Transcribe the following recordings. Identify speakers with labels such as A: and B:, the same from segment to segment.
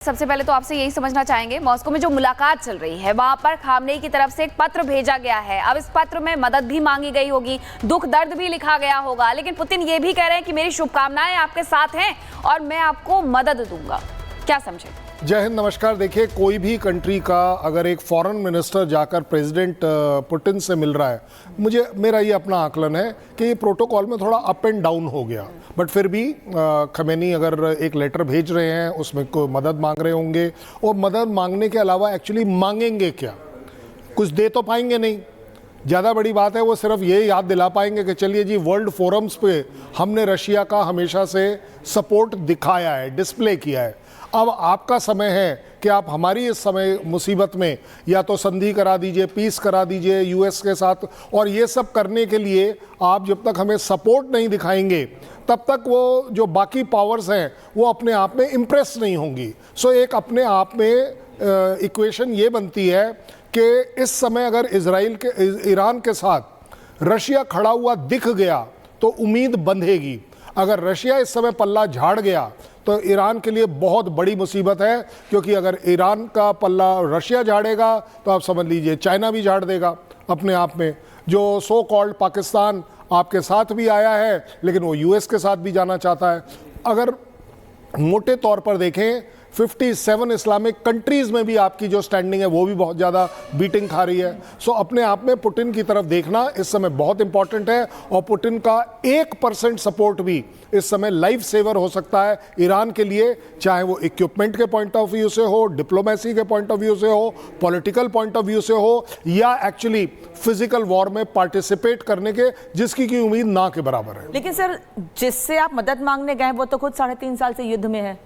A: सबसे पहले तो आपसे यही समझना चाहेंगे, मॉस्को में जो मुलाकात चल रही है वहां पर खामनेई की तरफ से एक पत्र भेजा गया है। अब इस पत्र में मदद भी मांगी गई होगी, दुख दर्द भी लिखा गया होगा, लेकिन पुतिन ये भी कह रहे हैं कि मेरी शुभकामनाएं आपके साथ हैं और मैं आपको मदद दूंगा। क्या समझे?
B: जय हिंद, नमस्कार। देखिए, कोई भी कंट्री का अगर एक फॉरेन मिनिस्टर जाकर प्रेसिडेंट पुतिन से मिल रहा है, मेरा ये अपना आकलन है कि ये प्रोटोकॉल में थोड़ा अप एंड डाउन हो गया। बट फिर भी खमेनी अगर एक लेटर भेज रहे हैं, उसमें कोई मदद मांग रहे होंगे, और मदद मांगने के अलावा एक्चुअली मांगेंगे क्या? कुछ दे तो पाएंगे नहीं। ज़्यादा बड़ी बात है वो सिर्फ ये याद दिला पाएंगे कि चलिए जी, वर्ल्ड फोरम्स पे हमने रशिया का हमेशा से सपोर्ट दिखाया है, डिस्प्ले किया है। अब आपका समय है कि आप हमारी इस समय मुसीबत में या तो संधि करा दीजिए, पीस करा दीजिए यूएस के साथ, और ये सब करने के लिए आप जब तक हमें सपोर्ट नहीं दिखाएंगे तब तक वो जो बाकी पावर्स हैं वो अपने आप में इम्प्रेस नहीं होंगी। सो एक अपने आप में इक्वेशन ये बनती है कि इस समय अगर ईरान के साथ रशिया खड़ा हुआ दिख गया तो उम्मीद बंधेगी। अगर रशिया इस समय पल्ला झाड़ गया तो ईरान के लिए बहुत बड़ी मुसीबत है, क्योंकि अगर ईरान का पल्ला रशिया झाड़ेगा तो आप समझ लीजिए चाइना भी झाड़ देगा अपने आप में। जो सो कॉल्ड पाकिस्तान आपके साथ भी आया है, लेकिन वो यूएस के साथ भी जाना चाहता है। अगर मोटे तौर पर देखें, 57 इस्लामिक कंट्रीज़ में भी आपकी जो स्टैंडिंग है वो भी बहुत ज़्यादा बीटिंग खा रही है। सो अपने आप में पुतिन की तरफ देखना इस समय बहुत इंपॉर्टेंट है, और पुतिन का 1% सपोर्ट भी इस समय लाइफ सेवर हो सकता है ईरान के लिए, चाहे वो इक्विपमेंट के पॉइंट ऑफ व्यू से हो, डिप्लोमेसी के पॉइंट ऑफ व्यू से हो, पॉलिटिकल पॉइंट ऑफ व्यू से हो, या एक्चुअली फिजिकल वॉर में पार्टिसिपेट करने के, जिसकी की उम्मीद ना के बराबर है।
C: लेकिन सर, जिससे आप मदद मांगने गए वो तो खुद 3.5 साल से युद्ध में है,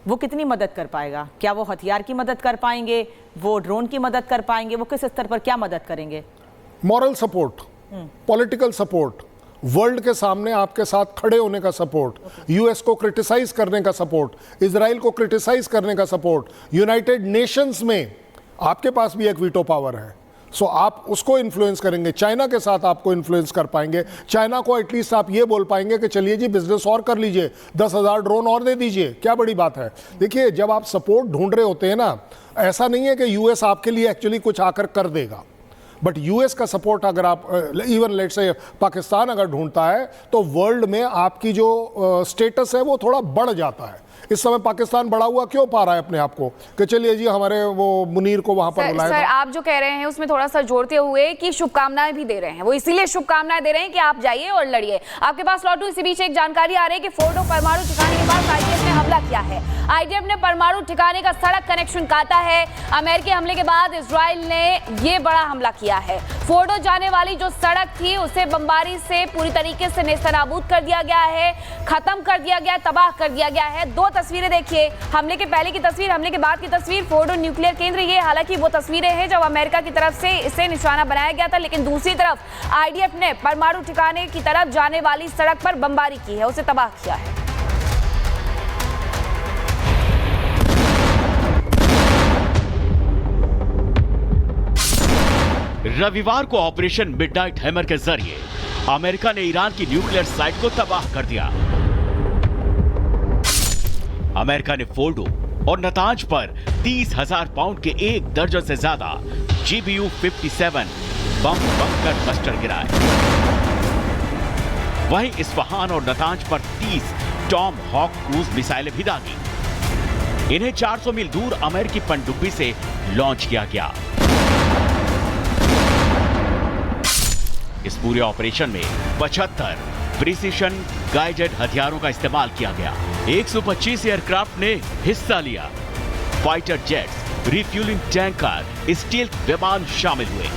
C: वो कितनी मदद कर पाएगा? क्या वो हथियार की मदद कर पाएंगे, वो ड्रोन की मदद कर पाएंगे, वो किस स्तर पर क्या मदद करेंगे?
B: Moral support, political support, world के सामने आपके साथ खड़े होने का सपोर्ट, यूएस को क्रिटिसाइज करने का सपोर्ट, इजराइल को क्रिटिसाइज करने का सपोर्ट, यूनाइटेड नेशंस में आपके पास भी एक वीटो पावर है। सो आप उसको इन्फ्लुएंस करेंगे, चाइना के साथ आपको इन्फ्लुएंस कर पाएंगे। चाइना को एटलीस्ट आप ये बोल पाएंगे कि चलिए जी, बिजनेस और कर लीजिए, 10,000 ड्रोन और दे दीजिए, क्या बड़ी बात है। देखिए, जब आप सपोर्ट ढूंढ रहे होते हैं ना, ऐसा नहीं है कि यूएस आपके लिए एक्चुअली कुछ आकर कर देगा, बट यूएस का सपोर्ट अगर आप इवन लेट्स से पाकिस्तान अगर ढूंढता है तो वर्ल्ड में आपकी जो स्टेटस है वो थोड़ा बढ़ जाता है। इस समय पाकिस्तान बढ़ा हुआ क्यों पा रहा है अपने आप को कि चलिए जी, हमारे वो मुनीर को वहां पर बुलाया।
A: सर, आप जो कह रहे हैं उसमें थोड़ा सा जोड़ते हुए कि शुभकामनाएं भी दे रहे हैं, वो इसीलिए शुभकामनाएं दे रहे हैं कि आप जाइए और लड़िए। आपके पास लौटू, इसी बीच एक जानकारी आ रही है कि फोर्डो परमाणु ठिकाने के पास आईडीएफ ने हमला किया है। आईडीएफ ने परमाणु ठिकाने का सड़क कनेक्शन काटा है। अमेरिकी हमले के बाद इजराइल ने ये बड़ा हमला किया है। फोर्डो जाने वाली जो सड़क थी उसे बमबारी से पूरी तरीके से नेस्तनाबूद कर दिया गया है, खत्म कर दिया गया, तबाह कर दिया गया है। दो तस्वीरें देखिए, हमले के पहले की तस्वीर, हमले के बाद की तस्वीर। फोर्डो न्यूक्लियर केंद्र, ये हालांकि वो तस्वीरें हैं जब अमेरिका की तरफ से इसे निशाना बनाया गया था, लेकिन दूसरी तरफ आईडीएफ ने परमाणु ठिकाने की तरफ जाने वाली सड़क पर बमबारी की है, उसे तबाह किया है।
D: रविवार को ऑपरेशन मिडनाइट हैमर के जरिए अमेरिका ने ईरान की न्यूक्लियर साइट को तबाह कर दिया। अमेरिका ने फोर्डो और नतांज पर 30,000 पाउंड के 1 दर्जन से ज्यादा GBU-57 बम बंकर बस्टर गिराए। वहीं इस्फहान और नतांज पर 30 टॉम हॉक क्रूज मिसाइलें भी दागी। इन्हें 400 मील दूर अमेरिकी पनडुब्बी से लॉन्च किया गया। इस पूरे ऑपरेशन में 75 प्रिसीशन गाइडेड हथियारों का इस्तेमाल किया गया। 125 एयरक्राफ्ट ने हिस्सा लिया। Fighter jets, refuelling tanker, stealth विमान शामिल हुए।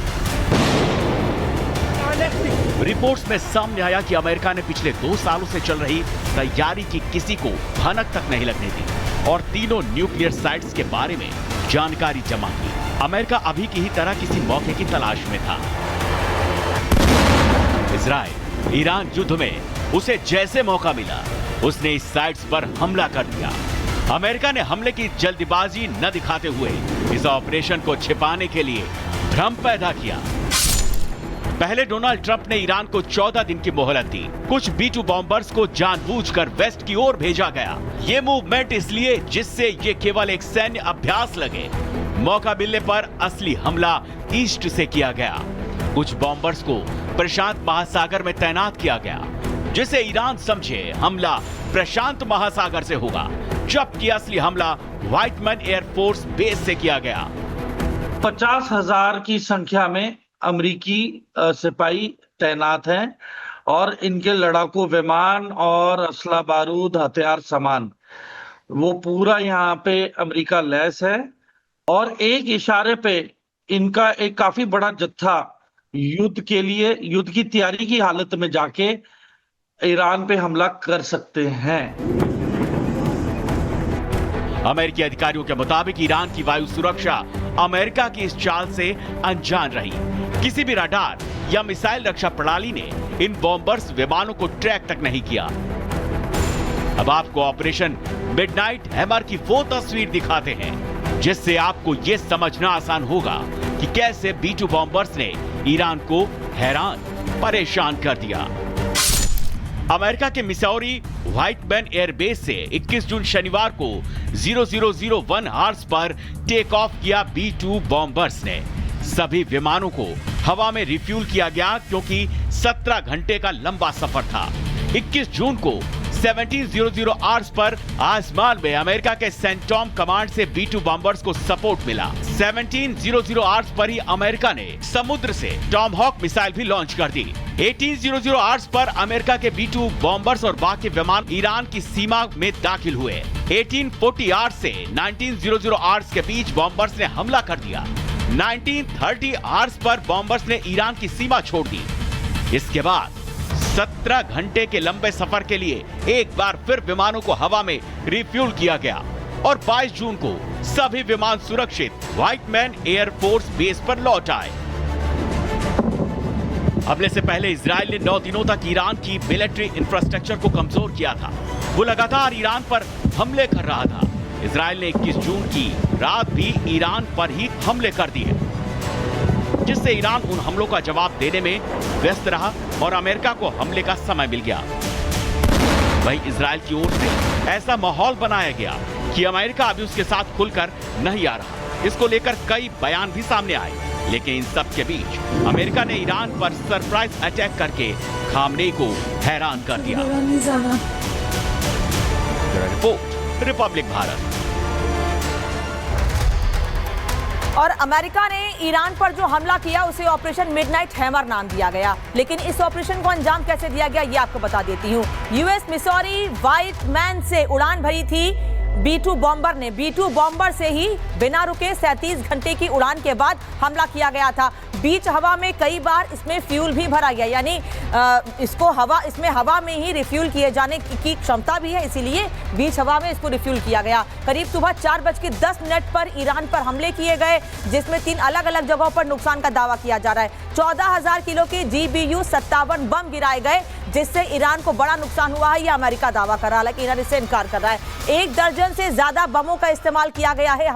D: रिपोर्ट्स में सामने आया कि अमेरिका ने पिछले 2 सालों से चल रही तैयारी की किसी को भनक तक नहीं लगने दी और तीनों न्यूक्लियर साइट्स के बारे में जानकारी जमा की। अमेरिका अभी की ही तरह किसी मौके की तलाश में था। इजराइल ईरान युद्ध में उसे जैसे मौका मिला उसने इस साइट्स पर हमला कर दिया। अमेरिका ने हमले की जल्दबाजी न दिखाते हुए इस ऑपरेशन को छिपाने के लिए भ्रम पैदा किया। पहले डोनाल्ड ट्रंप ने ईरान को 14 दिन की मोहलत दी। कुछ B-2 बॉम्बर्स को जानबूझकर वेस्ट की ओर भेजा गया। ये मूवमेंट इसलिए जिससे ये केवल एक सैन्य अभ्यास लगे। मौका मिलने पर असली हमला ईस्ट से किया गया। कुछ बॉम्बर्स को प्रशांत महासागर में तैनात किया गया, जिसे ईरान समझे हमला प्रशांत महासागर से होगा, जबकि असली हमला व्हाइटमैन एयरफोर्स बेस से किया गया।
E: 50,000 की संख्या में अमेरिकी सिपाही तैनात हैं और इनके लड़ाकू विमान और असला बारूद हथियार सामान वो पूरा यहाँ पे अमेरिका लैस है। और एक इशारे पे इनका एक काफी बड़ा जत्था युद्ध के लिए, युद्ध की तैयारी की हालत में जाके ईरान पे हमला कर सकते हैं।
D: अमेरिकी अधिकारियों के मुताबिक ईरान की वायु सुरक्षा अमेरिका की इस चाल से अनजान रही। किसी भी रडार या मिसाइल रक्षा प्रणाली ने इन बॉम्बर्स विमानों को ट्रैक तक नहीं किया। अब आपको ऑपरेशन मिडनाइट हैमर की वो तस्वीर दिखाते हैं, जिससे आपको यह समझना आसान होगा कि कैसे B-2 बॉम्बर्स ने ईरान को हैरान परेशान कर दिया। अमेरिका के मिसौरी व्हाइटमैन एयरबेस से 21 जून शनिवार को 0001 आवर्स पर टेक ऑफ किया B-2 बॉम्बर्स ने। सभी विमानों को हवा में रिफ्यूल किया गया क्योंकि 17 घंटे का लंबा सफर था। 21 जून को 1700 आवर्स पर आसमान में अमेरिका के सेंटॉम कमांड से B-2 बॉम्बर्स को सपोर्ट मिला। 1700 आवर्स पर ही अमेरिका ने समुद्र से टॉमहॉक मिसाइल भी लॉन्च कर दी। 1800 आवर्स पर अमेरिका के B-2 बॉम्बर्स और बाकी विमान ईरान की सीमा में दाखिल हुए। 1840 आवर्स से 1900 आवर्स के बीच बॉम्बर्स ने हमला कर दिया। 1930 आवर्स पर बॉम्बर्स ने ईरान की सीमा छोड़ दी। इसके बाद 17 घंटे के लंबे सफर के लिए एक बार फिर विमानों को हवा में रिफ्यूल किया गया और 22 जून को सभी विमान सुरक्षित व्हाइटमैन एयरफोर्स बेस पर लौट आए। हमले से पहले इजराइल ने 9 दिनों तक ईरान की मिलिट्री इंफ्रास्ट्रक्चर को कमजोर किया था। वो लगातार ईरान पर हमले कर रहा था। इजराइल ने 21 जून की रात भी ईरान पर ही हमले कर दिए, जिससे ईरान उन हमलों का जवाब देने में व्यस्त रहा और अमेरिका को हमले का समय मिल गया। वहीं इजराइल की ओर से ऐसा माहौल बनाया गया कि अमेरिका अभी उसके साथ खुलकर नहीं आ रहा। इसको लेकर कई बयान भी सामने आए, लेकिन इन सब के बीच अमेरिका ने ईरान पर सरप्राइज अटैक करके खामनेई को हैरान कर दिया। Report Republic Bharat.
C: और अमेरिका ने ईरान पर जो हमला किया उसे ऑपरेशन मिडनाइट हैमर नाम दिया गया। लेकिन इस ऑपरेशन को अंजाम कैसे दिया गया ये आपको बता देती हूँ। यूएस मिसौरी व्हाइटमैन से उड़ान भरी थी B-2 बॉम्बर ने। B-2 बॉम्बर से ही बिना रुके 37 घंटे की उड़ान के बाद हमला किया गया था। बीच हवा में कई बार इसमें फ्यूल भी भरा गया, यानी इसमें हवा में ही रिफ्यूल किए जाने की क्षमता भी है, इसीलिए बीच हवा में इसको रिफ्यूल किया गया। करीब सुबह 4:10 पर ईरान पर हमले किए गए, जिसमें 3 अलग अलग जगहों पर नुकसान का दावा किया जा रहा है। 14,000 किलो के GBU-57 बम गिराए गए, जिससे ईरान को बड़ा नुकसान हुआ है, यह अमेरिका दावा कर रहा है, लेकिन ईरान इससे इनकार कर रहा है। 1 दर्जन से ज्यादा बमों का इस्तेमाल किया गया है।